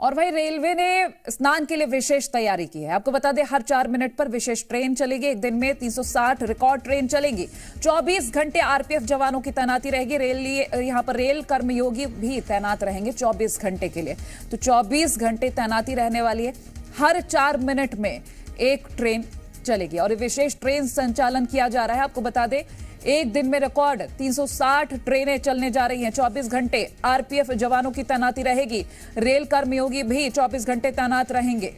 और वही रेलवे ने स्नान के लिए विशेष तैयारी की है। आपको बता दें, हर 4 मिनट पर विशेष ट्रेन चलेगी। एक दिन में 360 रिकॉर्ड ट्रेन चलेंगी। 24 घंटे आरपीएफ जवानों की तैनाती रहेगी। यहाँ पर रेल कर्मयोगी भी तैनात रहेंगे 24 घंटे के लिए। तो 24 घंटे तैनाती रहने वाली है। हर 4 मिनट में एक ट्रेन चलेगी और विशेष ट्रेन संचालन किया जा रहा है। आपको बता दें, एक दिन में रिकॉर्ड 360 ट्रेनें चलने जा रही हैं। 24 घंटे आरपीएफ जवानों की तैनाती रहेगी। रेल कर्मयोगी भी 24 घंटे तैनात रहेंगे।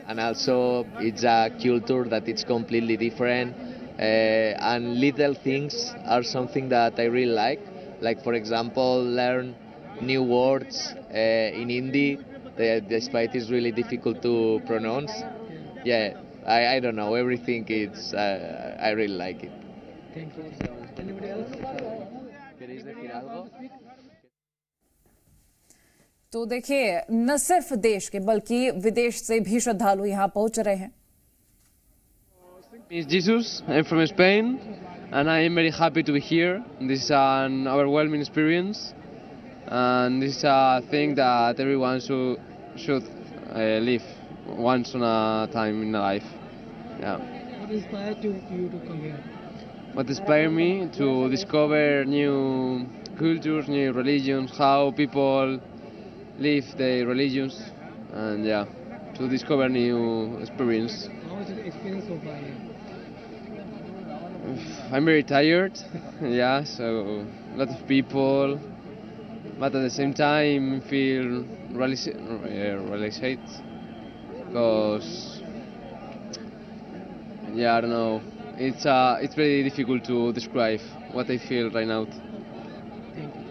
And also it's a culture that it's completely different, and little things are something that I really like for example learn new words in Hindi. Despite it's really difficult to pronounce. I don't know, everything it's I really like it. Thank you. Anybody else? ¿Queréis decir algo? तो देखिए, न सिर्फ देश के बल्कि विदेश से भी श्रद्धालु यहाँ पहुंच रहे हैं। It's Jesus. I'm from Spain, and I am very happy to be here. This is an overwhelming experience, and this is a thing that everyone should live once on a time in a life. Yeah. What inspired you to come here? What inspired me to discover new cultures, new religions, how people live their religions, and to discover new experience. How was the experience so far? I'm very tired, so a lot of people, but at the same time feel relaxed because I don't know, it's very difficult to describe what I feel right now. Thank you.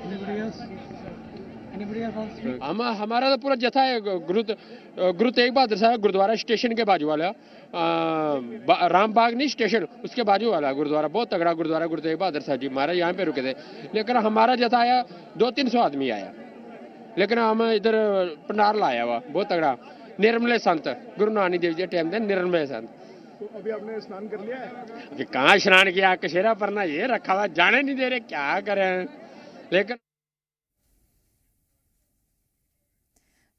Anybody else? Anybody else wants to speak? हमारा तो पूरा जथा है गुरु तेग बहादुर साहब gurdwara station के बाजू वाला, रामबाग नहीं स्टेशन, उसके बाजू वाला गुरुद्वारा, बहुत तगड़ा गुरुद्वारा गुरु तेग बहादुर साहब जी महाराज यहाँ पे रुके थे। लेकिन हमारा जथा आया 200-300 आदमी आया, लेकिन हम इधर पंडाल लाया हुआ बहुत तगड़ा। निर्मले संत गुरु नानक देव जी टाइम दे निर्मले संत। तो अभी आपने स्नान कर लिया है? अभी कहाँ स्नान किया, कसेरा परना ये रखा हुआ, जाने नहीं दे रहे, क्या करें। लेकिन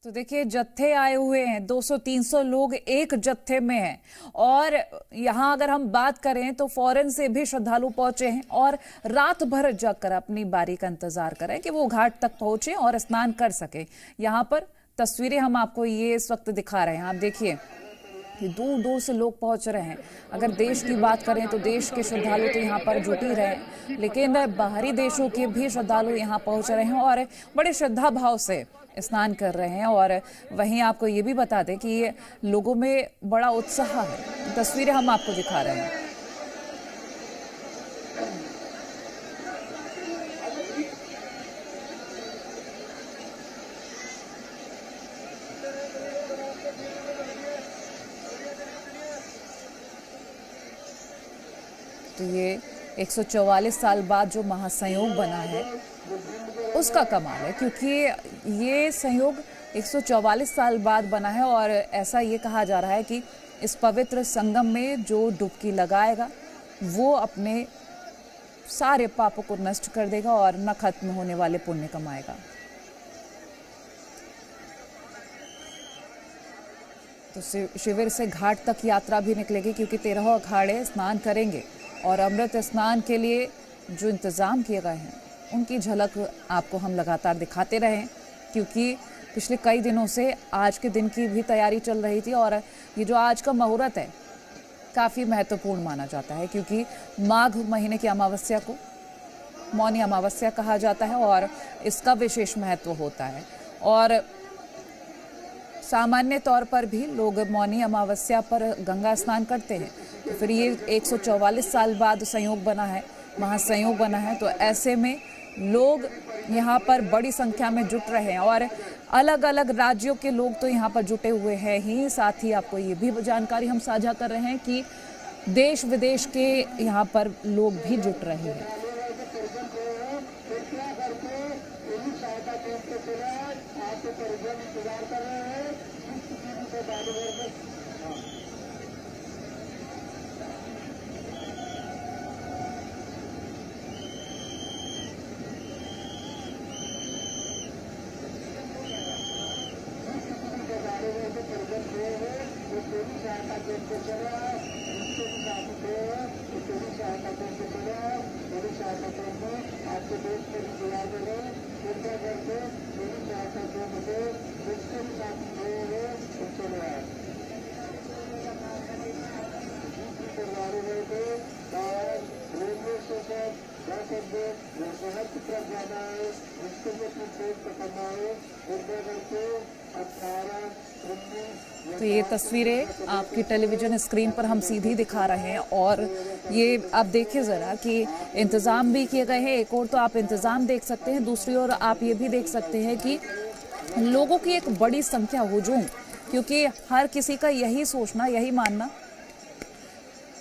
तो देखिए, जत्थे आए हुए हैं, 200-300 लोग एक जत्थे में हैं। और यहाँ अगर हम बात करें तो फॉरेन से भी श्रद्धालु पहुंचे हैं और रात भर जगकर अपनी बारी का इंतजार करें कि वो घाट तक पहुंचे और स्नान कर सके। यहाँ पर तस्वीरें हम आपको ये इस वक्त दिखा रहे हैं। आप देखिए, दूर दूर से लोग पहुंच रहे हैं। अगर देश की बात करें तो देश के श्रद्धालु तो यहाँ पर जुट ही रहे हैं, लेकिन बाहरी देशों के भी श्रद्धालु यहाँ पहुंच रहे हैं और बड़े श्रद्धा भाव से स्नान कर रहे हैं। और वहीं आपको ये भी बता दें कि ये लोगों में बड़ा उत्साह है। तस्वीरें हम आपको दिखा रहे हैं। तो ये 144 साल बाद जो महासंयोग बना है उसका कमाल है, क्योंकि ये संयोग 144 साल बाद बना है। और ऐसा ये कहा जा रहा है कि इस पवित्र संगम में जो डुबकी लगाएगा वो अपने सारे पापों को नष्ट कर देगा और न खत्म होने वाले पुण्य कमाएगा। तो शिविर से घाट तक यात्रा भी निकलेगी, क्योंकि 13 अखाड़े स्नान करेंगे और अमृत स्नान के लिए जो इंतज़ाम किए गए हैं उनकी झलक आपको हम लगातार दिखाते रहे, क्योंकि पिछले कई दिनों से आज के दिन की भी तैयारी चल रही थी। और ये जो आज का मुहूर्त है काफ़ी महत्वपूर्ण माना जाता है, क्योंकि माघ महीने की अमावस्या को मौनी अमावस्या कहा जाता है और इसका विशेष महत्व होता है। और सामान्य तौर पर भी लोग मौनी अमावस्या पर गंगा स्नान करते हैं। तो फिर ये 144 साल बाद संयोग बना है, महासंयोग बना है, तो ऐसे में लोग यहाँ पर बड़ी संख्या में जुट रहे हैं और अलग अलग राज्यों के लोग तो यहाँ पर जुटे हुए हैं ही। साथ ही आपको ये भी जानकारी हम साझा कर रहे हैं कि देश विदेश के यहाँ पर लोग भी जुट रहे हैं। तो ये तस्वीरें आपकी टेलीविजन स्क्रीन पर हम सीधी दिखा रहे हैं और ये आप देखिए ज़रा कि इंतज़ाम भी किए गए हैं। एक और तो आप इंतज़ाम देख सकते हैं, दूसरी ओर आप ये भी देख सकते हैं कि लोगों की एक बड़ी संख्या हुजूम, क्योंकि हर किसी का यही सोचना, यही मानना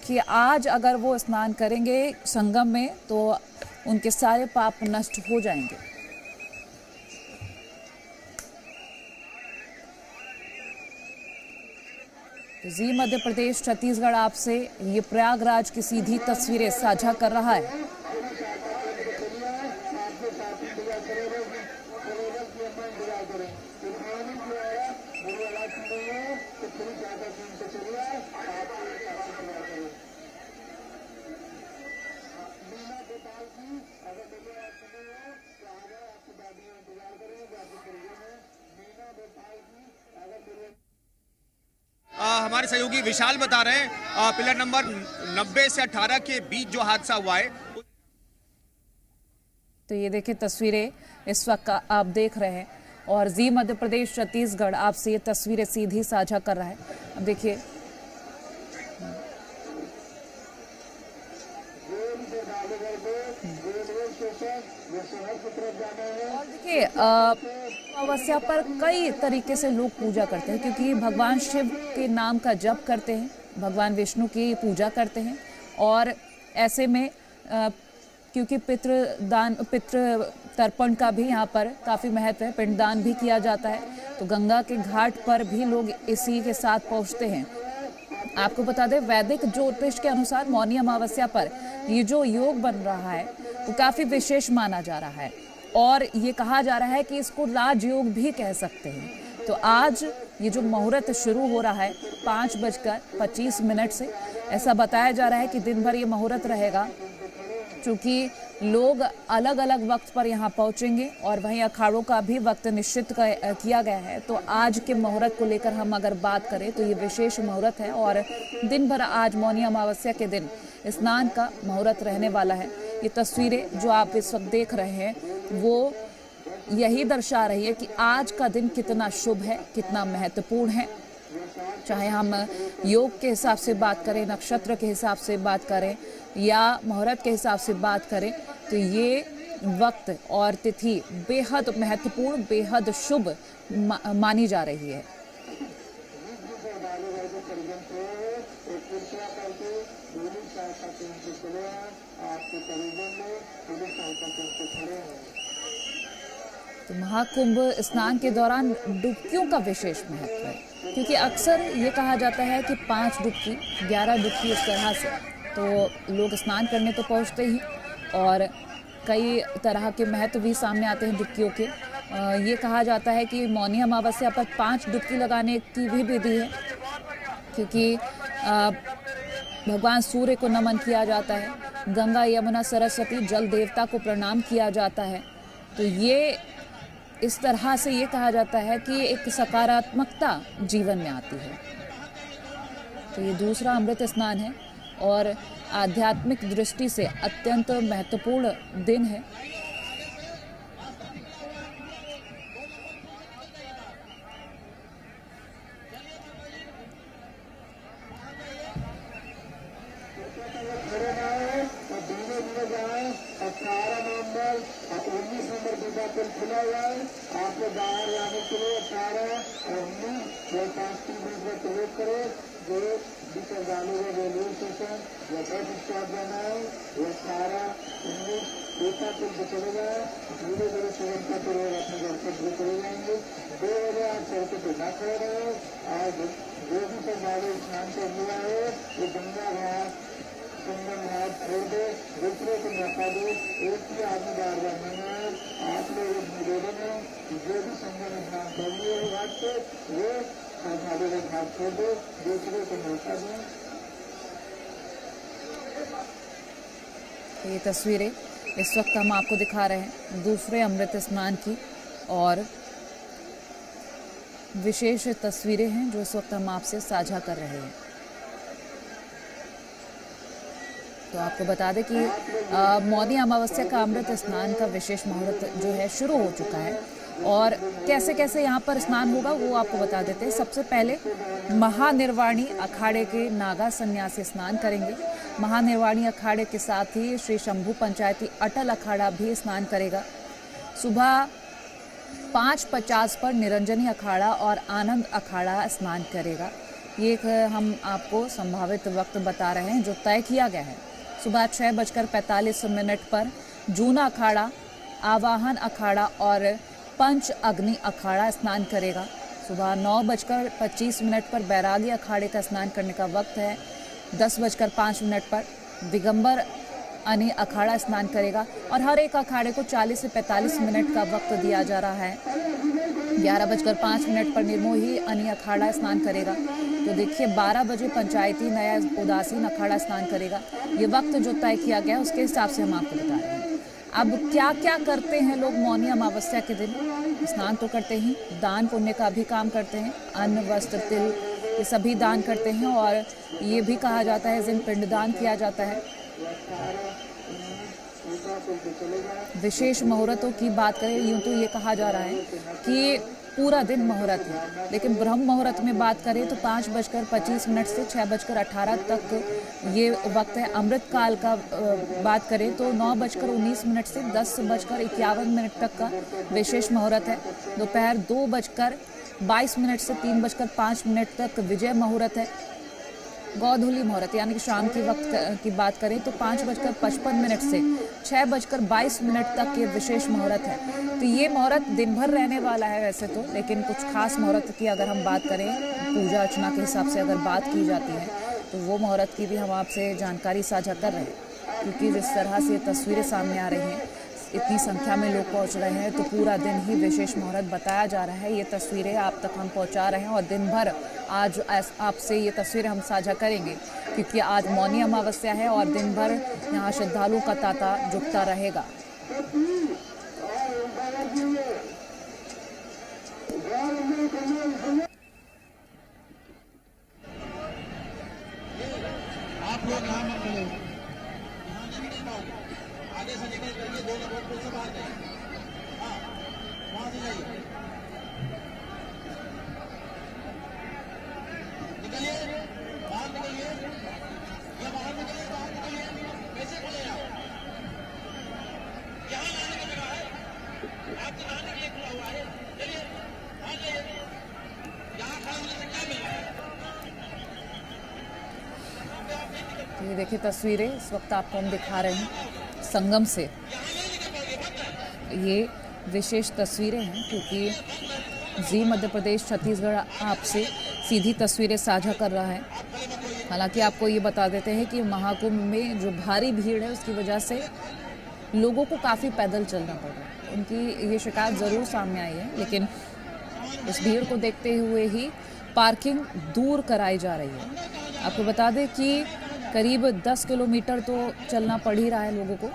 कि आज अगर वो स्नान करेंगे संगम में तो उनके सारे पाप नष्ट हो जाएंगे। जी मध्य प्रदेश छत्तीसगढ़ आपसे ये प्रयागराज की सीधी तस्वीरें साझा कर रहा है। हमारे सहयोगी विशाल बता रहे हैं पिलर नंबर 90 से 18 के बीच जो हादसा हुआ है। तो ये देखिए तस्वीरें इस वक्त आप देख रहे हैं और जी मध्य प्रदेश छत्तीसगढ़ आपसे ये तस्वीरें सीधी साझा कर रहा है। अब देखिए और देखिए अमावस्या पर कई तरीके से लोग पूजा करते हैं, क्योंकि भगवान शिव के नाम का जप करते हैं, भगवान विष्णु की पूजा करते हैं और ऐसे में क्योंकि पितृ तर्पण का भी यहाँ पर काफ़ी महत्व है, पिंडदान भी किया जाता है, तो गंगा के घाट पर भी लोग इसी के साथ पहुँचते हैं। आपको बता दें वैदिक ज्योतिष के अनुसार मौनी अमावस्या पर ये जो योग बन रहा है वो काफ़ी विशेष माना जा रहा है और ये कहा जा रहा है कि इसको राजयोग भी कह सकते हैं। तो आज ये जो मुहूर्त शुरू हो रहा है 5:25 से, ऐसा बताया जा रहा है कि दिन भर ये मुहूर्त रहेगा, क्योंकि लोग अलग अलग वक्त पर यहाँ पहुँचेंगे और वहीं अखाड़ों का भी वक्त निश्चित किया गया है। तो आज के मुहूर्त को लेकर हम अगर बात करें तो ये विशेष मुहूर्त है और दिन भर आज मौनी अमावस्या के दिन स्नान का मुहूर्त रहने वाला है। ये तस्वीरें जो आप इस वक्त देख रहे हैं वो यही दर्शा रही है कि आज का दिन कितना शुभ है, कितना महत्वपूर्ण है। चाहे हम योग के हिसाब से बात करें, नक्षत्र के हिसाब से बात करें या मुहूर्त के हिसाब से बात करें, तो ये वक्त और तिथि बेहद महत्वपूर्ण, बेहद शुभ मानी जा रही है। तो महाकुंभ स्नान के दौरान डुबकियों का विशेष महत्व है, क्योंकि अक्सर ये कहा जाता है कि 5 डुबकी 11 डुबकी इस तरह से तो लोग स्नान करने तो पहुंचते ही और कई तरह के महत्व भी सामने आते हैं डुबकियों के। ये कहा जाता है कि मौनी अमावस्या पर 5 डुबकी लगाने की भी विधि है, क्योंकि भगवान सूर्य को नमन किया जाता है, गंगा यमुना सरस्वती जल देवता को प्रणाम किया जाता है। तो ये इस तरह से ये कहा जाता है कि एक सकारात्मकता जीवन में आती है। तो ये दूसरा अमृत स्नान है और आध्यात्मिक दृष्टि से अत्यंत महत्वपूर्ण दिन है। खुला हुआ है, आपको बाहर जाने के लिए 18 और 19 में प्रवेश करें। जो भी श्रद्धालु है रेलवे स्टेशन या बस स्टॉप जाना है वो 18, 19 बेटा पुल से चले जाए, धीरे धीरे तुरंत का पूर्व अपने घर पर शुरू चले जाएंगे। 2 बजे आप सड़कों पर न खड़े रहे और जो भी श्रद्धालु स्नान कर लिया है वो गंगा घाट संगम घाट छोड़ दे, दूसरे को मौका दो। एक ही आदमी बार बार नहीं है, आप लोग निवेदन है जो भी संगम स्नान कर लिए हो घाट से वो श्रद्धालु को घाट छोड़ दो, दूसरे को मौका दें। ये तस्वीरें इस वक्त हम आपको दिखा रहे हैं दूसरे अमृत स्नान की और विशेष तस्वीरें हैं जो इस वक्त हम आपसे साझा कर रहे हैं। तो आपको बता दें कि मौनी अमावस्या का अमृत स्नान का विशेष मुहूर्त जो है शुरू हो चुका है और कैसे कैसे यहाँ पर स्नान होगा वो आपको बता देते हैं। सबसे पहले महानिर्वाणी अखाड़े के नागा सन्यासी स्नान करेंगे। महानिर्वाणी अखाड़े के साथ ही श्री शंभू पंचायती अटल अखाड़ा भी स्नान करेगा। सुबह 5:50 पर निरंजनी अखाड़ा और आनंद अखाड़ा स्नान करेगा। ये एक हम आपको संभावित वक्त बता रहे हैं जो तय किया गया है। सुबह 6:45 पर जूना अखाड़ा, आवाहन अखाड़ा और पंच अग्नि अखाड़ा स्नान करेगा। सुबह 9:25 पर बैरागी अखाड़े का स्नान करने का वक्त है। 10:05 पर दिगंबर अनि अखाड़ा स्नान करेगा और हर एक अखाड़े को 40 से 45 मिनट का वक्त दिया जा रहा है। 11:05 पर निर्मोही अनि अखाड़ा स्नान करेगा। तो देखिए 12 बजे पंचायती नया उदासीन अखाड़ा स्नान करेगा। ये वक्त जो तय किया गया उसके हिसाब से हम आपको बता रहे हैं। अब क्या क्या करते हैं लोग मौनी अमावस्या के दिन? स्नान तो करते ही, दान पुण्य का भी काम करते हैं, अन्न वस्त्र तिल ये सभी दान करते हैं और ये भी कहा जाता है इस दिन पिंडदान किया जाता है। विशेष मुहूर्तों की बात करें यूं तो ये कहा जा रहा है कि पूरा दिन मुहूर्त है, लेकिन ब्रह्म मुहूर्त में बात करें तो 5:25 से 6:18 तक ये वक्त है। अमृत काल का बात करें तो 9:19 से 10:51 तक का विशेष मुहूर्त है। दोपहर 2:22 से 3:05 तक विजय मुहूर्त है। गौधूली मुहूर्त यानी कि शाम के वक्त की बात करें तो 5:55 से 6:22 तक ये विशेष मुहूर्त है। तो ये मुहूर्त दिन भर रहने वाला है वैसे तो, लेकिन कुछ खास मुहूर्त की अगर हम बात करें पूजा अर्चना के हिसाब से अगर बात की जाती है तो वो मुहूर्त की भी हम आपसे जानकारी साझा कर रहे हैं। क्योंकि जिस तरह से तस्वीरें सामने आ रही हैं, इतनी संख्या में लोग पहुंच रहे हैं तो पूरा दिन ही विशेष मुहूर्त बताया जा रहा है। ये तस्वीरें आप तक हम पहुंचा रहे हैं और दिन भर आज आपसे ये तस्वीरें हम साझा करेंगे क्योंकि आज मौनी अमावस्या है और दिन भर यहाँ श्रद्धालुओं का तांता जुटता रहेगा। आप लोग यहाँ मत बोलो, आगे से निकल करके 2 नंबर से बाहर जाइए। हाँ, वहाँ से जाइए, निकलिए, बाहर निकलिए, या बाहर निकलिए, बाहर निकलिए, कैसे खोले आप? यहाँ लाने का जगह है, आपको लाने के लिए खुला हुआ है। चलिए, वहाँ जाइए, यहाँ खड़ा होने से क्या मिल रहा है? तो ये देखिए तस्वीरें इस वक्त आपको हम दिखा रहे हैं संगम से। ये विशेष तस्वीरें हैं क्योंकि जी मध्य प्रदेश छत्तीसगढ़ आपसे सीधी तस्वीरें साझा कर रहा है। हालांकि आपको ये बता देते हैं कि महाकुंभ में जो भारी भीड़ है उसकी वजह से लोगों को काफ़ी पैदल चलना पड़ रहा है। उनकी ये शिकायत ज़रूर सामने आई है, लेकिन इस भीड़ को देखते हुए ही पार्किंग दूर कराई जा रही है। आपको बता दें कि करीब 10 किलोमीटर तो चलना पड़ ही रहा है लोगों को।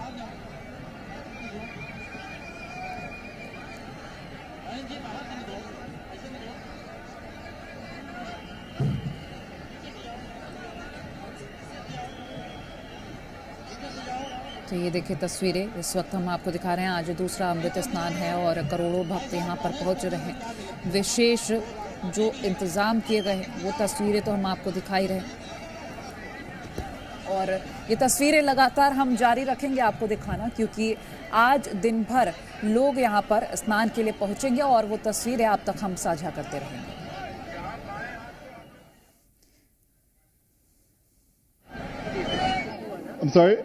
तो ये देखिए तस्वीरें इस वक्त हम आपको दिखा रहे हैं। आज दूसरा अमृत स्नान है और करोड़ों भक्त यहाँ पर पहुँच रहे हैं। विशेष जो इंतज़ाम किए गए हैं वो तस्वीरें तो हम आपको दिखाई रहे हैं और ये तस्वीरें लगातार हम जारी रखेंगे आपको दिखाना क्योंकि आज दिन भर लोग यहाँ पर स्नान के लिए पहुँचेंगे और वो तस्वीरें आप तक हम साझा करते रहेंगे। I'm sorry?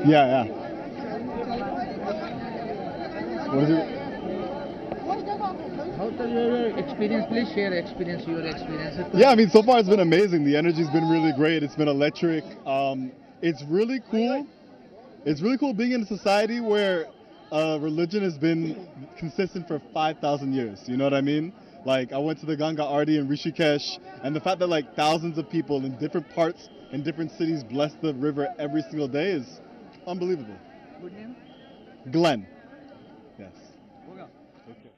Yeah. What is it? How's your experience? Please share your experience. Yeah, I mean, so far it's been amazing. The energy's been really great. It's been electric. It's really cool. It's really cool being in a society where religion has been consistent for 5,000 years. You know what I mean? Like, I went to the Ganga Aarti in Rishikesh, and the fact that like thousands of people in different parts in different cities bless the river every single day is unbelievable. Good name? Glenn. Yes. होगा Okay.